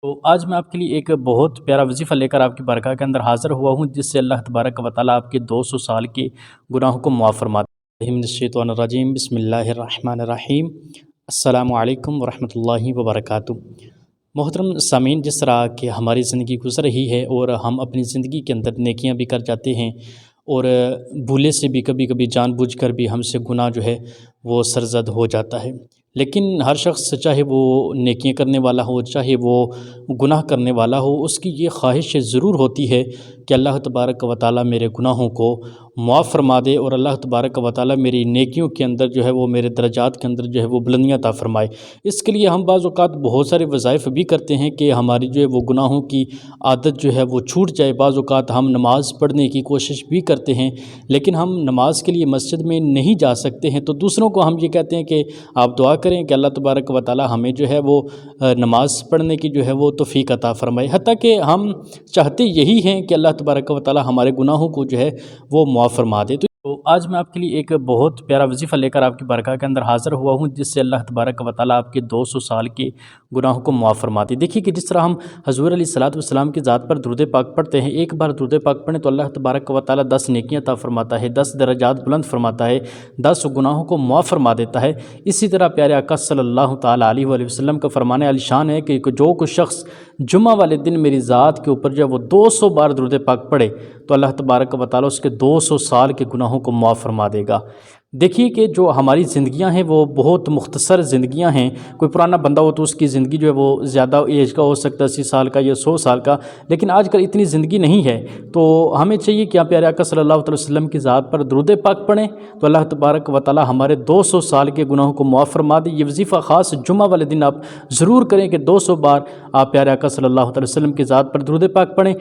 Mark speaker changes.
Speaker 1: تو آج میں آپ کے لیے ایک بہت پیارا وظیفہ لے کر آپ کی بارگاہ کے اندر حاضر ہوا ہوں، جس سے اللہ تبارک و تعالیٰ آپ کے 200 سال کے گناہوں کو معاف فرماتے ہیں۔ من الشیطان الرجیم، بسم اللہ الرحمن الرحیم۔ السلام علیکم ورحمۃ اللہ وبرکاتہ۔ محترم سامعین، جس طرح کہ ہماری زندگی گزر رہی ہے اور ہم اپنی زندگی کے اندر نیکیاں بھی کر جاتے ہیں اور بھولے سے بھی کبھی کبھی جان بوجھ کر بھی ہم سے گناہ جو ہے وہ سرزد ہو جاتا ہے، لیکن ہر شخص چاہے وہ نیکیاں کرنے والا ہو چاہے وہ گناہ کرنے والا ہو، اس کی یہ خواہش ضرور ہوتی ہے کہ اللہ تبارک و تعالیٰ میرے گناہوں کو معاف فرما دے اور اللہ تبارک و تعالیٰ میری نیکیوں کے اندر جو ہے وہ میرے درجات کے اندر جو ہے وہ بلندیاں عطا فرمائے۔ اس کے لیے ہم بعض اوقات بہت سارے وظائف بھی کرتے ہیں کہ ہماری جو ہے وہ گناہوں کی عادت جو ہے وہ چھوٹ جائے۔ بعض اوقات ہم نماز پڑھنے کی کوشش بھی کرتے ہیں، لیکن ہم نماز کے لیے مسجد میں نہیں جا سکتے ہیں، تو دوسروں کو ہم یہ کہتے ہیں کہ آپ دعا کریں کہ اللہ تبارک و تعالیٰ ہمیں جو ہے وہ نماز پڑھنے کی جو ہے وہ توفیق عطا فرمائے، حتیٰ کہ ہم چاہتے یہی ہیں کہ اللہ تبارک و تعالیٰ ہمارے گناہوں کو جو ہے وہ معاف فرما دے۔ تو آج میں آپ کے لیے ایک بہت پیارا وظیفہ لے کر آپ کی بارگاہ کے اندر حاضر ہوا ہوں، جس سے اللہ تبارک و تعالیٰ آپ کے 200 سال کے گناہوں کو معاف فرماتے ہیں۔ دیکھیے کہ جس طرح ہم حضور علیہ الصلوۃ والسلام کی ذات پر درود پاک پڑھتے ہیں، ایک بار درود پاک پڑھیں تو اللہ تبارک و تعالیٰ 10 نیکیاں عطا فرماتا ہے، 10 درجات بلند فرماتا ہے، 10 گناہوں کو معاف فرما دیتا ہے۔ اسی طرح پیارے آقا صلی اللہ تعالیٰ علیہ وآلہ وسلم کا فرمان عالی شان ہے کہ جو کوئی شخص جمعہ والے دن میری ذات کے اوپر جو ہے وہ 200 بار درود پاک پڑھے تو اللہ تبارک و تعالیٰ اس کے 200 سال کے گناہوں کو معاف فرما دے گا۔ دیکھیے کہ جو ہماری زندگیاں ہیں وہ بہت مختصر زندگیاں ہیں۔ کوئی پرانا بندہ ہو تو اس کی زندگی جو ہے وہ زیادہ ایج کا ہو سکتا ہے، 80 سال کا یا 100 سال کا، لیکن آج کل اتنی زندگی نہیں ہے، تو ہمیں چاہیے کہ آپ پیارے آقا صلی اللہ علیہ وسلم کی ذات پر درود پاک پڑھیں تو اللہ تبارک و تعالیٰ ہمارے 200 سال کے گناہوں کو معاف فرما دے۔ یہ وظیفہ خاص جمعہ والے دن آپ ضرور کریں کہ 200 بار آپ پیارے آقا صلی اللہ علیہ وسلم کی ذات پر درود پاک پڑھیں۔